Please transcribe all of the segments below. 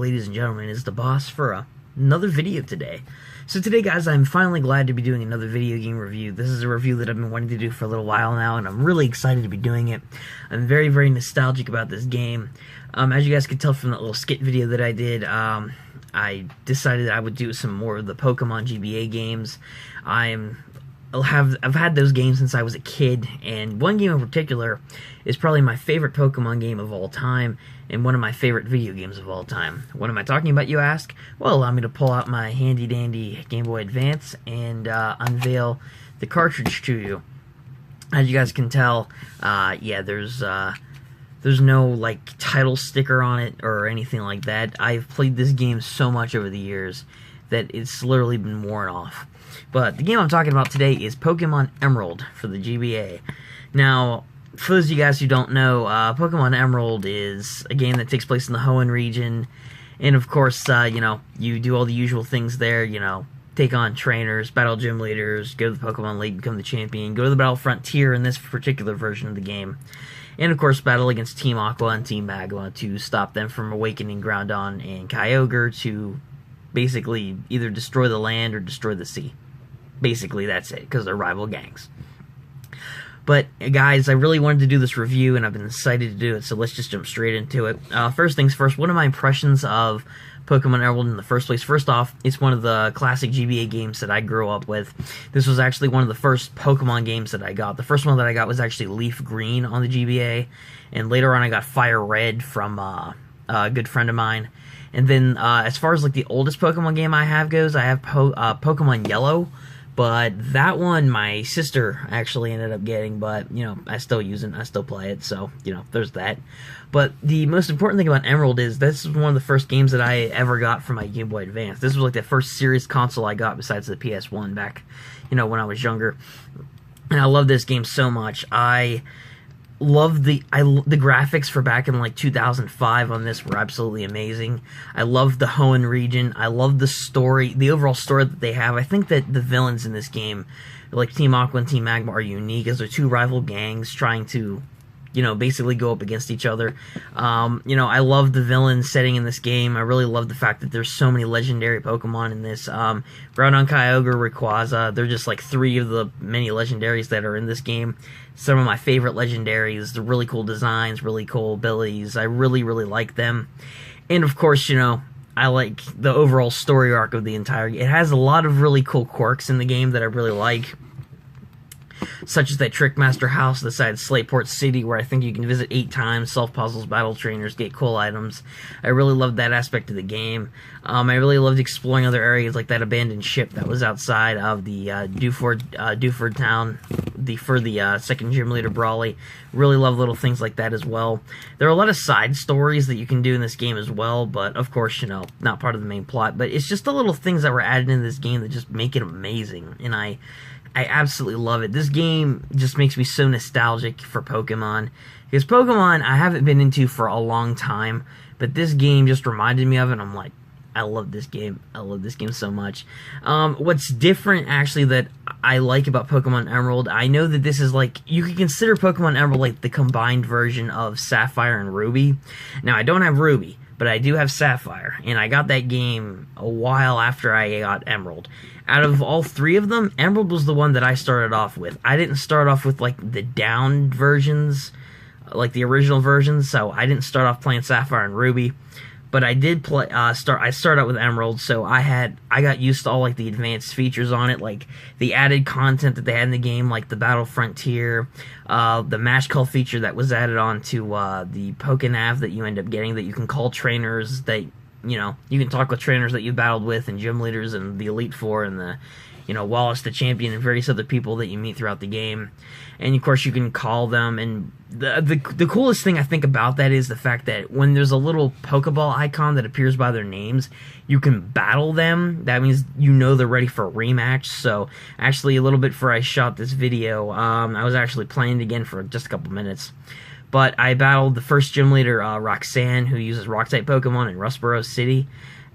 ladies and gentlemen, it's DaBoss for another video today. So today, guys, I'm finally glad to be doing another video game review. This is a review that I've been wanting to do for a little while now, and I'm really excited to be doing it. I'm very, very nostalgic about this game. As you guys could tell from that little skit video that I did, I decided that I would do some more of the Pokemon GBA games. I've had those games since I was a kid, and one game in particular is probably my favorite Pokemon game of all time, and one of my favorite video games of all time. What am I talking about, you ask? Well, allow me to pull out my handy-dandy Game Boy Advance and unveil the cartridge to you. As you guys can tell, yeah, there's no, like, title sticker on it or anything like that. I've played this game so much over the years that it's literally been worn off. But the game I'm talking about today is Pokemon Emerald for the GBA. Now, for those of you guys who don't know, Pokemon Emerald is a game that takes place in the Hoenn region. And of course, you know, you do all the usual things there, you know, take on trainers, battle gym leaders, go to the Pokemon League, become the champion, go to the Battle Frontier in this particular version of the game. And of course, battle against Team Aqua and Team Magma to stop them from awakening Groudon and Kyogre to basically either destroy the land or destroy the sea. Basically, that's it, because they're rival gangs. But, guys, I really wanted to do this review, and I've been excited to do it, so let's just jump straight into it. First things first, one of my impressions of Pokemon Emerald in the first place. First off, it's one of the classic GBA games that I grew up with. This was actually one of the first Pokemon games that I got. The first one that I got was actually Leaf Green on the GBA, and later on I got Fire Red from a good friend of mine. And then, as far as like the oldest Pokemon game I have goes, I have Pokemon Yellow. But that one, my sister actually ended up getting, but, you know, I still use it, I still play it, so, you know, there's that. But the most important thing about Emerald is this is one of the first games that I ever got for my Game Boy Advance. This was like the first serious console I got besides the PS1 back, you know, when I was younger. And I love this game so much. I love the graphics for back in like 2005 on this were absolutely amazing. I love the Hoenn region. I love the story, the overall story that they have. I think that the villains in this game, like Team Aqua and Team Magma, are unique as they're two rival gangs trying to, you know, basically go up against each other. You know, I love the villain setting in this game. I really love the fact that there's so many legendary Pokemon in this. Groudon, Kyogre, Rayquaza, they're just like three of the many legendaries that are in this game. Some of my favorite legendaries, the really cool designs, really cool abilities. I really, really like them. And of course, you know, I like the overall story arc of the entire game. It has a lot of really cool quirks in the game that I really like, such as that Trickmaster House inside Slateport City, where I think you can visit 8 times, solve puzzles, battle trainers, get cool items. I really loved that aspect of the game. I really loved exploring other areas, like that abandoned ship that was outside of the Dewford town for the second gym leader Brawley. Really love little things like that as well. There are a lot of side stories that you can do in this game as well, but of course, you know, not part of the main plot. But it's just the little things that were added in this game that just make it amazing, and I absolutely love it. This game just makes me so nostalgic for Pokemon, because Pokemon I haven't been into for a long time, but this game just reminded me of it, and I'm like, I love this game. I love this game so much. What's different, actually, that I like about Pokemon Emerald, I know that this is like, you could consider Pokemon Emerald like the combined version of Sapphire and Ruby. Now, I don't have Ruby, but I do have Sapphire, and I got that game a while after I got Emerald. Out of all 3 of them, Emerald was the one that I started off with. I didn't start off with, like, the down versions, like the original versions, so I didn't start off playing Sapphire and Ruby. But I did play. I started out with Emerald, so I got used to all like the advanced features on it, like the added content that they had in the game, like the Battle Frontier, the Mash Call feature that was added on to the Pokenav that you end up getting, that you can call trainers, that, you know, you can talk with trainers that you battled with and gym leaders and the Elite Four and the, you know, Wallace the Champion and various other people that you meet throughout the game. And of course you can call them, and the coolest thing I think about that is the fact that when there's a little Pokeball icon that appears by their names, you can battle them. That means you know they're ready for a rematch. So actually, a little bit before I shot this video, I was actually playing it again for just a couple minutes. But I battled the first gym leader, Roxanne, who uses Rock-type Pokemon in Rustboro City,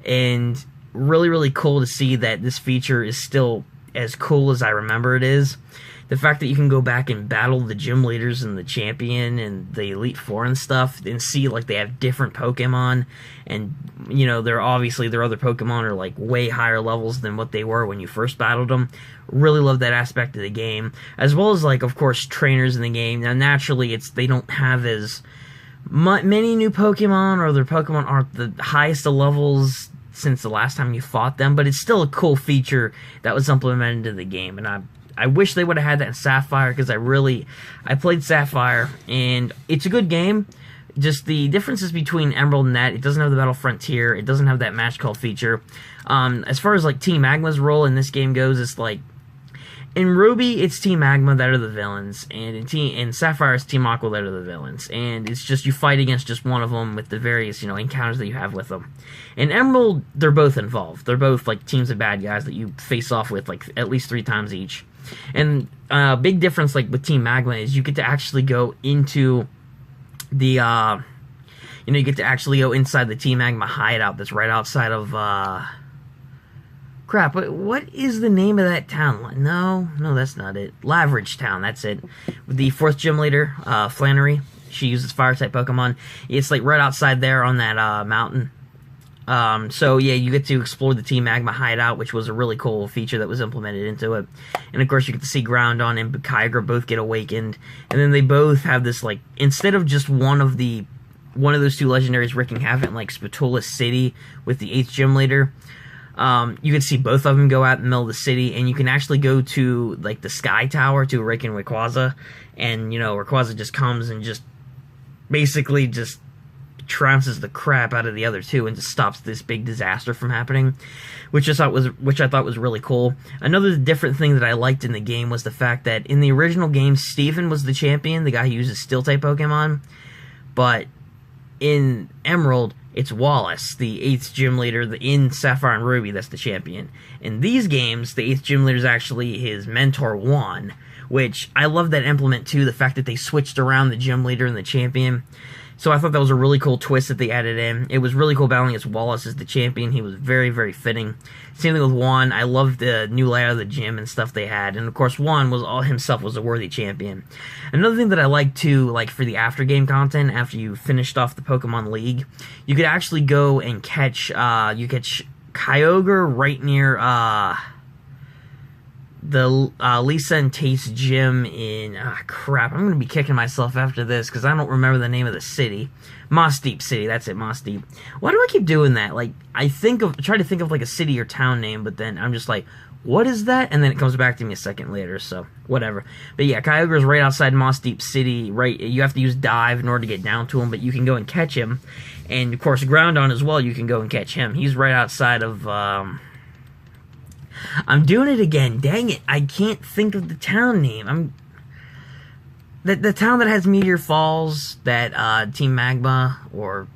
and really, really cool to see that this feature is still as cool as I remember it is. The fact that you can go back and battle the gym leaders and the champion and the Elite Four and stuff, and see like they have different Pokemon, and you know their other Pokemon are like way higher levels than what they were when you first battled them. Really love that aspect of the game, as well as like of course trainers in the game. Now naturally they don't have as many new Pokemon, or their Pokemon aren't the highest of levels since the last time you fought them, but it's still a cool feature that was implemented into the game, and I wish they would have had that in Sapphire, because I played Sapphire, and it's a good game. Just the differences between Emerald and that, it doesn't have the Battle Frontier, it doesn't have that match call feature. As far as like Team Magma's role in this game goes, it's like, in Ruby, it's Team Magma that are the villains, and in Sapphire, it's Team Aqua that are the villains, and it's just you fight against just one of them with the various, encounters that you have with them. In Emerald, they're both involved. They're both like teams of bad guys that you face off with like at least 3 times each. And big difference like with Team Magma is you get to actually go into the you get to actually go inside the Team Magma hideout that's right outside of crap, what is the name of that town? No, that's not it. Laveridge Town, that's it. With the 4th gym leader, Flannery. She uses fire-type Pokemon. It's like right outside there on that mountain. So yeah, you get to explore the Team Magma hideout, which was a really cool feature that was implemented into it. And of course you get to see Groudon and Kyogre both get awakened. And then they both have this like, instead of just one of those 2 legendaries wreaking havoc in like Spatola City with the 8th gym leader, you can see both of them go out in the middle of the city, and you can actually go to like the Sky Tower to awaken Rayquaza, and Rayquaza just comes and just basically just trounces the crap out of the other 2 and just stops this big disaster from happening, which I thought was really cool. Another different thing that I liked in the game was the fact that in the original game, Steven was the champion, the guy who uses Steel-type Pokemon, but in Emerald, it's Wallace, the 8th gym leader, in Sapphire and Ruby, that's the champion. In these games, the 8th gym leader is actually his mentor, Juan, which I love that implement too, the fact that they switched around the gym leader and the champion. So I thought that was a really cool twist that they added in. It was really cool battling against Wallace as the champion. He was very, very fitting. Same thing with Juan. I loved the new layout of the gym and stuff they had. And of course, Juan himself was a worthy champion. Another thing that I liked too, like for the after game content, after you finished off the Pokemon League, you could actually go and catch Kyogre right near the Lisa and Tate's gym in, crap, I'm going to be kicking myself after this because I don't remember the name of the city. Moss Deep City, that's it, Moss Deep. Why do I keep doing that? Like, I try to think of like a city or town name, but then I'm just like, what is that? And then it comes back to me a second later, so whatever. But yeah, Kyogre is right outside Moss Deep City, right, you have to use Dive in order to get down to him, but you can go and catch him. And of course, Groudon as well, you can go and catch him. He's right outside of, I'm doing it again. Dang it. I can't think of the town name. The town that has Meteor Falls that Team Magma or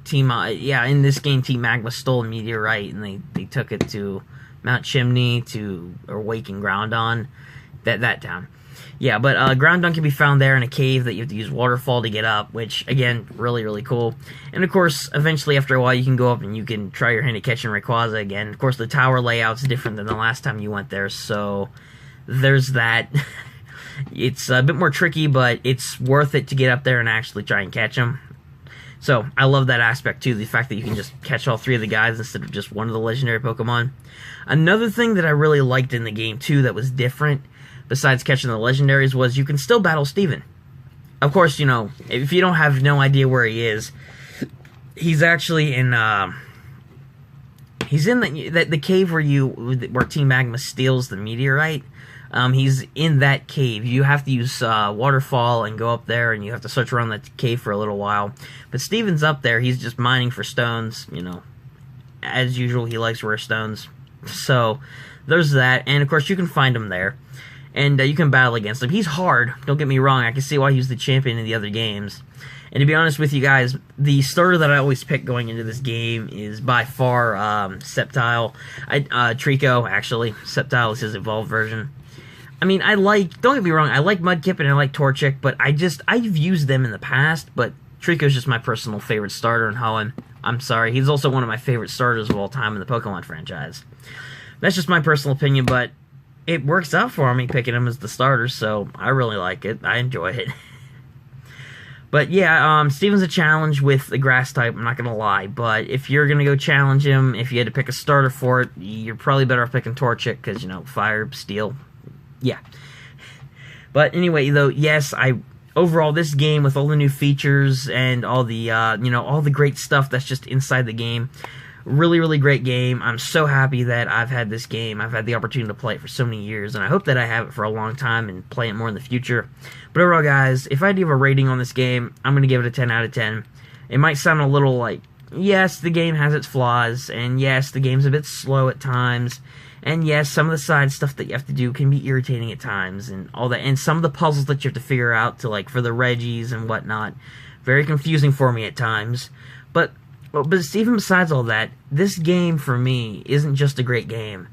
Team in this game Team Magma stole a meteorite and they took it to Mount Chimney to awaken Groudon. That town. Yeah, but Groudon can be found there in a cave that you have to use Waterfall to get up, which, again, really, really cool. And, of course, eventually, after a while, you can go up and you can try your hand at catching Rayquaza again. Of course, the tower layout's different than the last time you went there, so there's that. It's a bit more tricky, but it's worth it to get up there and actually try and catch him. So, I love that aspect, too, the fact that you can just catch all 3 of the guys instead of just one of the legendary Pokemon. Another thing that I really liked in the game, too, that was different, besides catching the legendaries, was you can still battle Steven. Of course, if you don't have no idea where he is, he's actually in, he's in the cave where Team Magma steals the meteorite. He's in that cave. You have to use Waterfall and go up there, and you have to search around that cave for a little while. But Steven's up there. He's just mining for stones, As usual, he likes rare stones. So, there's that. And, of course, you can find him there. And you can battle against him. He's hard, don't get me wrong. I can see why he was the champion in the other games. And to be honest with you guys, the starter that I always pick going into this game is by far Sceptile. Trico, actually. Sceptile is his evolved version. I mean, don't get me wrong, I like Mudkip and I like Torchic, but I've used them in the past, but Trico's just my personal favorite starter, and Hoenn, I'm sorry, he's also one of my favorite starters of all time in the Pokemon franchise. That's just my personal opinion, but it works out for me picking him as the starter, so I really like it. I enjoy it. But yeah, Steven's a challenge with the grass type, I'm not going to lie. But if you're going to go challenge him, if you had to pick a starter for it, you're probably better off picking Torchic, because, you know, fire, steel, yeah. But anyway, though, yes, overall, this game, with all the new features and all the, you know, all the great stuff that's just inside the game, really, really great game. I'm so happy that I've had this game. I've had the opportunity to play it for so many years, and I hope that I have it for a long time and play it more in the future. But overall, guys, if I had to give a rating on this game, I'm going to give it a 10 out of 10. It might sound a little like, yes, the game has its flaws, and yes, the game's a bit slow at times, and yes, some of the side stuff that you have to do can be irritating at times, and all that, and some of the puzzles that you have to figure out to, like, for the Reggies and whatnot, very confusing for me at times. But even besides all that, this game, for me, isn't just a great game.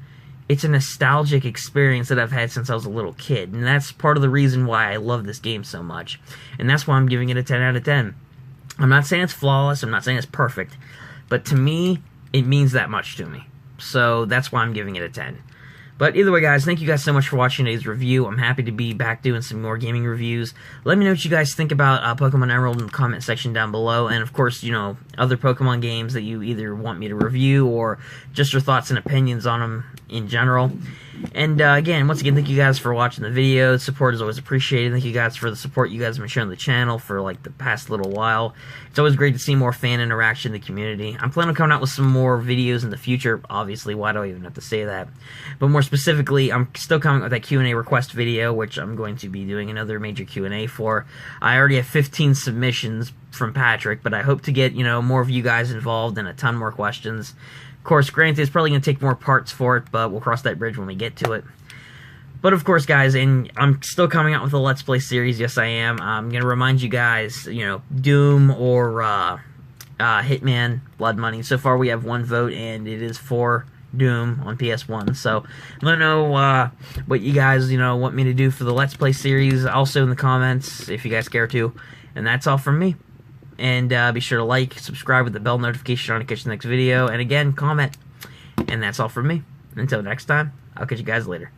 It's a nostalgic experience that I've had since I was a little kid, and that's part of the reason why I love this game so much. And that's why I'm giving it a 10 out of 10. I'm not saying it's flawless, I'm not saying it's perfect, but to me, it means that much to me. So that's why I'm giving it a 10. But either way, guys, thank you guys so much for watching today's review. I'm happy to be back doing some more gaming reviews. Let me know what you guys think about Pokemon Emerald in the comment section down below. And, of course, you know, other Pokemon games that you either want me to review or just your thoughts and opinions on them in general. And, again, once again, thank you guys for watching the video. Support is always appreciated. Thank you guys for the support you guys have been showing the channel for, like, the past little while. It's always great to see more fan interaction in the community. I'm planning on coming out with some more videos in the future. Obviously, why do I even have to say that? But more specifically, I'm still coming with that Q&A request video, which I'm going to be doing another major Q&A for. I already have 15 submissions from Patrick, but I hope to get, you know, more of you guys involved and a ton more questions. Of course, granted, it's probably going to take more parts for it, but we'll cross that bridge when we get to it. But of course, guys, and I'm still coming out with a Let's Play series. Yes, I am. I'm going to remind you guys, you know, Doom or Hitman, Blood Money. So far, we have one vote, and it is for Doom on PS1. So let me know what you guys, you know, want me to do for the Let's Play series. Also in the comments, if you guys care to. And that's all from me. And be sure to like, subscribe with the bell notification on to catch the next video. And again, comment. And that's all from me. Until next time, I'll catch you guys later.